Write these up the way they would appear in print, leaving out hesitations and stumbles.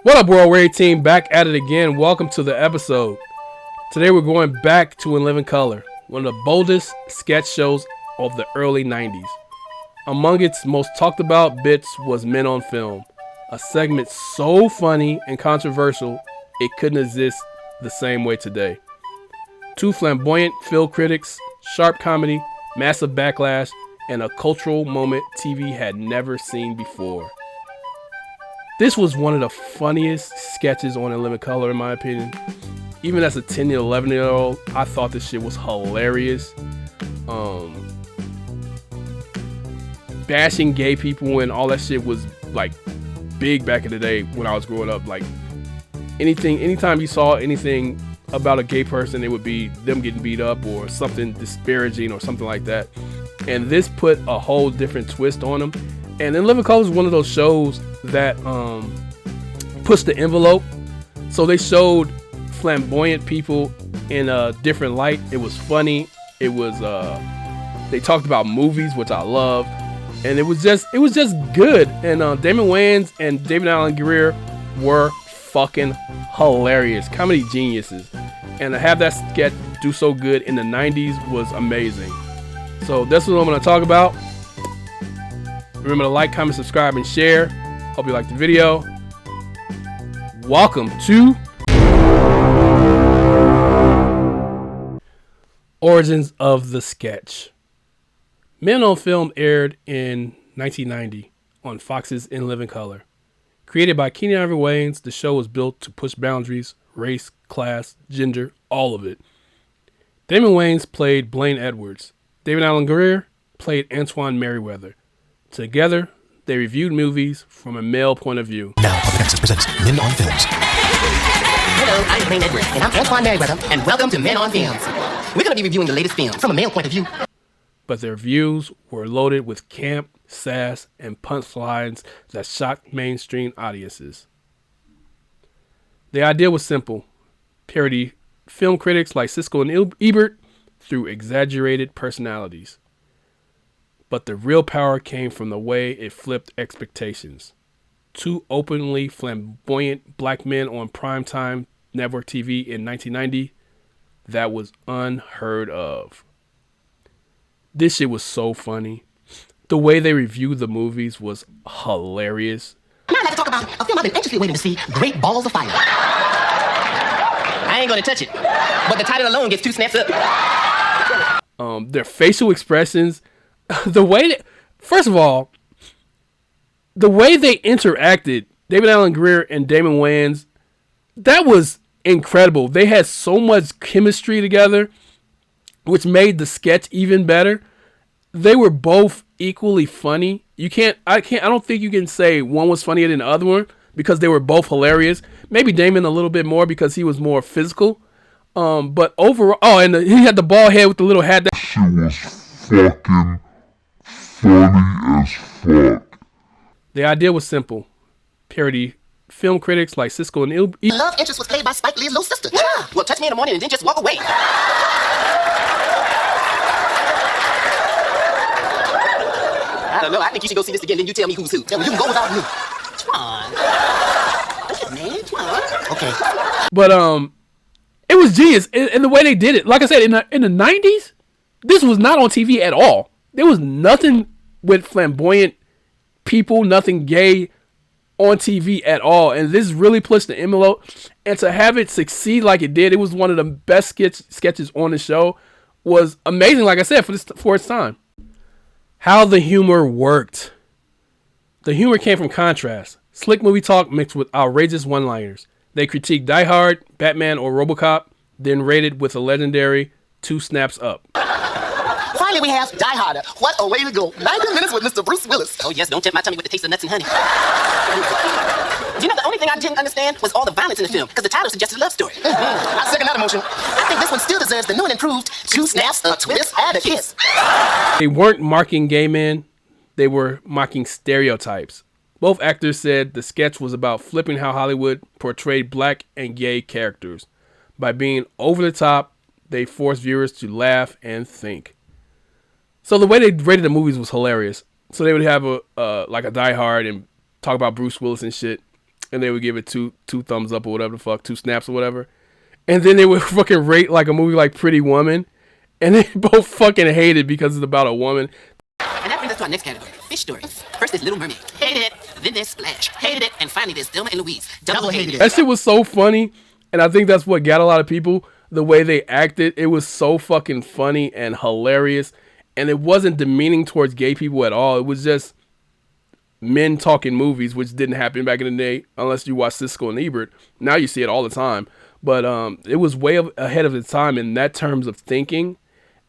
What up, World Radio Team? Back at it again. Welcome to the episode. Today we're going back to In Living Color, one of the boldest sketch shows of the early 90s. Among its most talked about bits was Men on Film, a segment so funny and controversial it couldn't exist the same way today. Two flamboyant film critics, sharp comedy, massive backlash, and a cultural moment TV had never seen before. This was one of the funniest sketches on In Living Color in my opinion. Even as a 10 and 11-year-old, I thought this shit was hilarious. Bashing gay people and all that shit was like big back in the day when I was growing up. Like anytime you saw anything about a gay person, it would be them getting beat up or something disparaging or something like that. And this put a whole different twist on them. And In Living Color is one of those shows that pushed the envelope. So they showed flamboyant people in a different light. It was funny. It was they talked about movies, which I loved, and it was just good. And Damon Wayans and David Allen Grier were fucking hilarious, comedy geniuses. And to have that sketch do so good in the 90s was amazing. So that's what I'm going to talk about. Remember to like, comment, subscribe, and share. Hope you liked the video. Welcome to Origins of the Sketch. Men on Film aired in 1990 on Fox's In Living Color. Created by Keenan Ivory Wayans, the show was built to push boundaries, race, class, gender, all of it. Damon Wayans played Blaine Edwards. David Allen Grier played Antoine Merriweather. Together, they reviewed movies from a male point of view. Now, Public Access presents Men on Films. Hello, I'm Blaine Edwards, and I'm Antoine Merriweather, and welcome to Men on Films. We're going to be reviewing the latest film from a male point of view. But their views were loaded with camp, sass, and punchlines that shocked mainstream audiences. The idea was simple. Parody film critics like Siskel and Ebert through exaggerated personalities. But the real power came from the way it flipped expectations. Two openly flamboyant black men on primetime network TV in 1990, that was unheard of. This shit was so funny. The way they reviewed the movies was hilarious. Now I'd like to talk about a film I've been anxiously waiting to see, Great Balls of Fire. I ain't going to touch it, but the title alone gets 2 snaps up. Their facial expressions, first of all, the way they interacted, David Allen Grier and Damon Wayans, that was incredible. They had so much chemistry together, which made the sketch even better. They were both equally funny. I don't think you can say one was funnier than the other one because they were both hilarious. Maybe Damon a little bit more because he was more physical. But overall, he had the bald head with the little hat. She was fucking funny as fuck. The idea was simple. Parody film critics like Siskel and Ebert. The love interest was played by Spike Lee's little sister. Yeah. Well, touch me in the morning and then just walk away. I don't know. I think you should go see this again, then you tell me who's who. Tell me, you can go without me. Twan. Man, Twan. Okay. But it was genius in the way they did it. Like I said, in the 90s, this was not on TV at all. There was nothing with flamboyant people, nothing gay on TV at all. And this really pushed the envelope. And to have it succeed like it did, it was one of the best sketches on the show. Was amazing, like I said, for its time. How the humor worked. The humor came from contrast. Slick movie talk mixed with outrageous one-liners. They critiqued Die Hard, Batman, or RoboCop, then rated with a legendary 2 snaps up. Finally, we have Die Harder. What a way to go. 90 minutes with Mr. Bruce Willis. Oh, yes, don't tempt my tummy with the taste of nuts and honey. You know, the only thing I didn't understand was all the violence in the film, because the title suggested a love story. I second that emotion. I think this one still deserves the new and improved 2 snaps, a twist, and a kiss. They weren't mocking gay men. They were mocking stereotypes. Both actors said the sketch was about flipping how Hollywood portrayed black and gay characters. By being over the top, they forced viewers to laugh and think. So the way they rated the movies was hilarious. So they would have a Die Hard and talk about Bruce Willis and shit. and they would give it two thumbs up or whatever the fuck, 2 snaps or whatever. And then they would fucking rate like a movie like Pretty Woman, and they both fucking hated because it's about a woman. And that brings us to our next category, fish stories. First there's Little Mermaid. Hated it. Then there's Splash. Hated it. And finally there's Thelma and Louise. Double hated it. That shit was so funny, and I think that's what got a lot of people. The way they acted, it was so fucking funny and hilarious, and it wasn't demeaning towards gay people at all. It was just men talking movies, which didn't happen back in the day unless you watch Siskel and Ebert. Now you see it all the time, but it was way ahead of its time in that terms of thinking,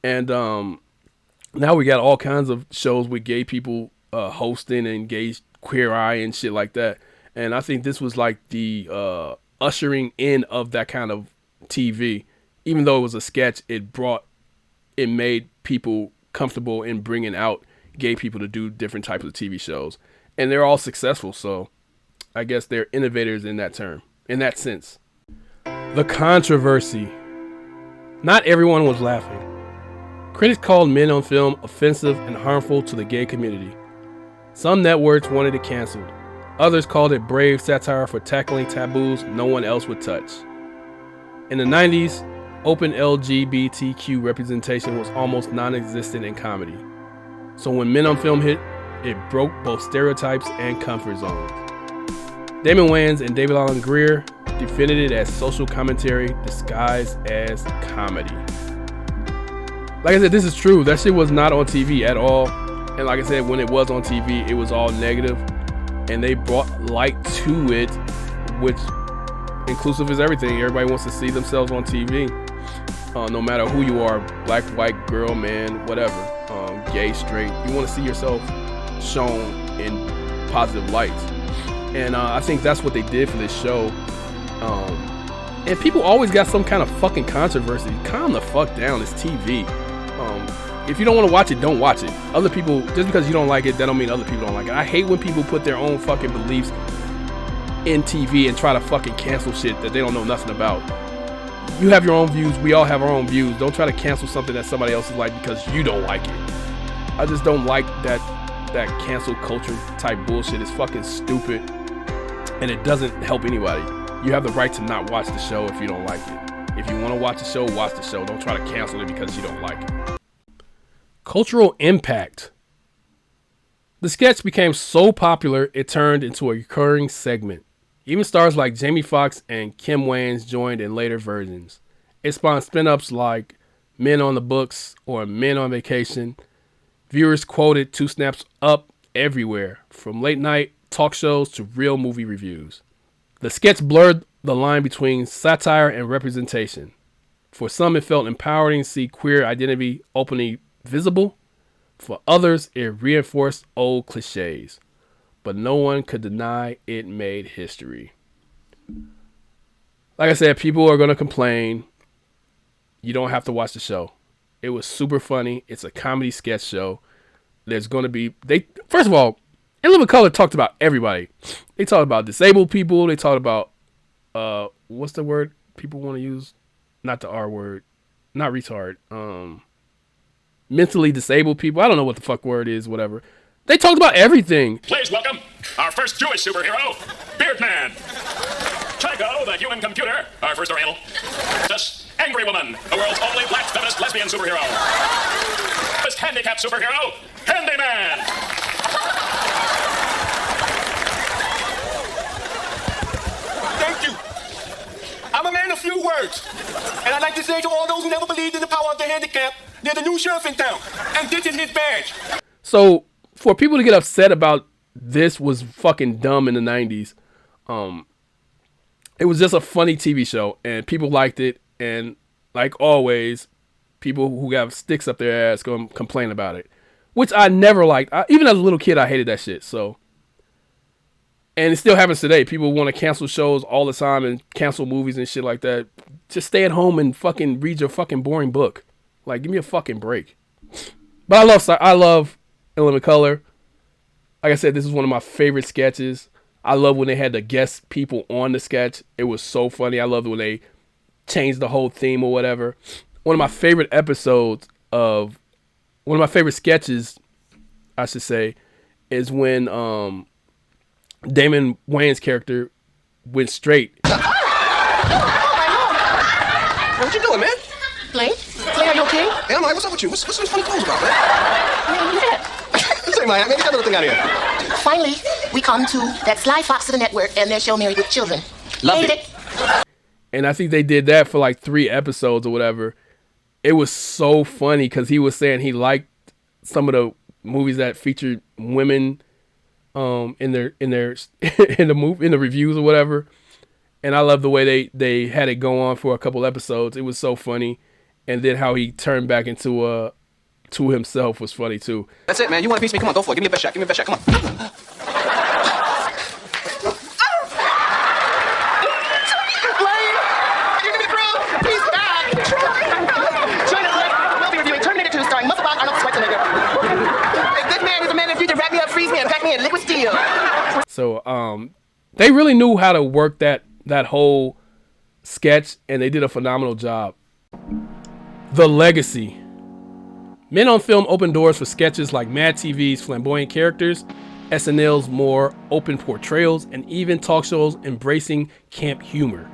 and now we got all kinds of shows with gay people hosting and gay Queer Eye and shit like that. And I think this was like the ushering in of that kind of TV. Even though it was a sketch, it made people comfortable in bringing out gay people to do different types of TV shows. And they're all successful, so I guess they're innovators in that sense. The controversy. Not everyone was laughing. Critics called Men on Film offensive and harmful to the gay community. Some networks wanted it canceled. Others called it brave satire for tackling taboos no one else would touch. In the 90s, open LGBTQ representation was almost non-existent in comedy. So when Men on Film hit, it broke both stereotypes and comfort zones. Damon Wayans and David Alan Grier defended it as social commentary disguised as comedy. Like I said, this is true. That shit was not on TV at all. And like I said, when it was on TV, it was all negative. And they brought light to it, which inclusive is everything. Everybody wants to see themselves on TV. No matter who you are, black, white, girl, man, whatever, gay, straight. You want to see yourself shown in positive lights. And I think that's what they did for this show. And people always got some kind of fucking controversy. Calm the fuck down. It's TV. If you don't want to watch it, don't watch it. Other people, just because you don't like it, that don't mean other people don't like it. I hate when people put their own fucking beliefs in TV and try to fucking cancel shit that they don't know nothing about. You have your own views. We all have our own views. Don't try to cancel something that somebody else is like because you don't like it. I just don't like that cancel culture type bullshit. It's fucking stupid, and it doesn't help anybody. You have the right to not watch the show if you don't like it. If you want to watch the show, watch the show. Don't try to cancel it because you don't like it. Cultural impact. The sketch became so popular, it turned into a recurring segment. Even stars like Jamie Foxx and Kim Wayans joined in later versions. It spawned spin-ups like Men on the Books or Men on Vacation. Viewers quoted 2 snaps up everywhere, from late night talk shows to real movie reviews. The sketch blurred the line between satire and representation. For some, it felt empowering to see queer identity openly visible. For others, it reinforced old cliches. But no one could deny it made history. Like I said, people are going to complain. You don't have to watch the show. It was super funny. It's a comedy sketch show. There's going to be... First of all, In Living Color talked about everybody. They talked about disabled people. They talked about... what's the word people want to use? Not the R word. Not retard. Mentally disabled people. I don't know what the fuck word is, whatever. They talked about everything. Please welcome our first Jewish superhero, Beardman. Chico, the human computer, our first Oriental. This Angry Woman, the world's only black feminist lesbian superhero. This handicapped superhero, Handyman. Thank you. I'm a man of few words. And I'd like to say to all those who never believed in the power of the handicap, there's a new sheriff in town, and this is his badge. So, for people to get upset about this was fucking dumb in the 90s, it was just a funny TV show, and people liked it, and like always, people who have sticks up their ass go complain about it, which I never liked. Even as a little kid, I hated that shit, so. And it still happens today. People want to cancel shows all the time and cancel movies and shit like that. Just stay at home and fucking read your fucking boring book. Like, give me a fucking break. But I love In Living Color. Like I said, this is one of my favorite sketches. I love when they had the guest people on the sketch. It was so funny. I loved when they changed the whole theme or whatever. One of my favorite sketches, I should say, is when Damon Wayans' character went straight. What you doing, man? Blaine? Blaine, are you okay? Hey, I'm like, what's up with you? What's those funny clothes about, man? Take my hat, man. Get that little thing out of here. Finally, we come to that sly fox of the network and their show Married with Children. Loved it. And I think they did that for like 3 episodes or whatever. It was so funny because he was saying he liked some of the movies that featured women in the reviews or whatever. And I love the way they had it go on for a couple episodes. It was so funny. And then how he turned back into to himself was funny too. That's it, man. You want a piece of me? Come on, go for it. Give me a best shot. Give me a best shot. Come on. So they really knew how to work that whole sketch, and they did a phenomenal job. The legacy. Men on Film opened doors for sketches like Mad TV's flamboyant characters, SNL's more open portrayals, and even talk shows embracing camp humor.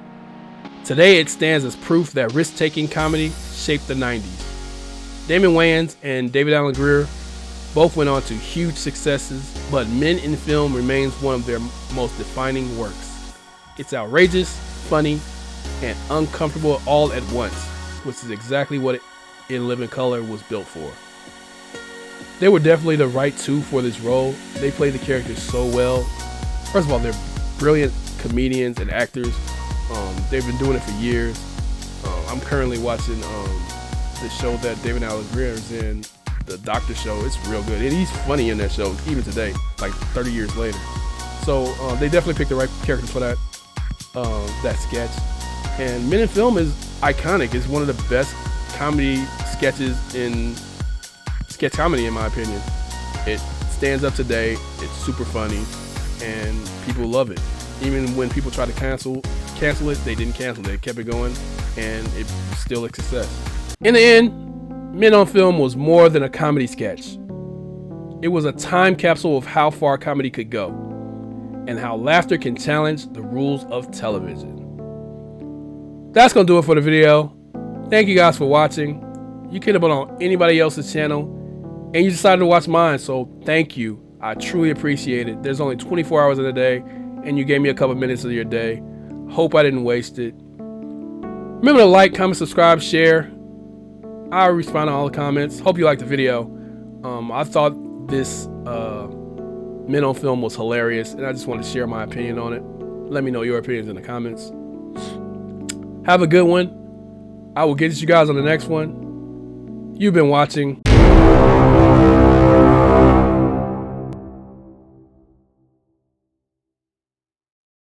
Today it stands as proof that risk-taking comedy shaped the 90s. Damon Wayans and David Alan Grier both went on to huge successes, but Men in Film remains one of their most defining works. It's outrageous, funny, and uncomfortable all at once, which is exactly what In Living Color was built for. They were definitely the right two for this role. They played the characters so well. First of all, they're brilliant comedians and actors. They've been doing it for years. I'm currently watching the show that David Alan Grier is in, the Doctor Show. It's real good, and he's funny in that show even today, like 30 years later. So they definitely picked the right characters for that sketch. And Men in Film is iconic. It's one of the best comedy sketches in sketch comedy, in my opinion. It stands up today. It's super funny, and people love it. Even when people try to cancel it, they didn't cancel it. They kept it going, and it's still a success. In the end, Men on Film was more than a comedy sketch. It was a time capsule of how far comedy could go, and how laughter can challenge the rules of television. That's gonna do it for the video. Thank you guys for watching. You could have been on anybody else's channel, and you decided to watch mine, so thank you. I truly appreciate it. There's only 24 hours in a day, and you gave me a couple minutes of your day. Hope I didn't waste it. Remember to like, comment, subscribe, share. I respond to all the comments. Hope you liked the video. I thought this Men on Film was hilarious, and I just wanted to share my opinion on it. Let me know your opinions in the comments. Have a good one. I will get you guys on the next one. You've been watching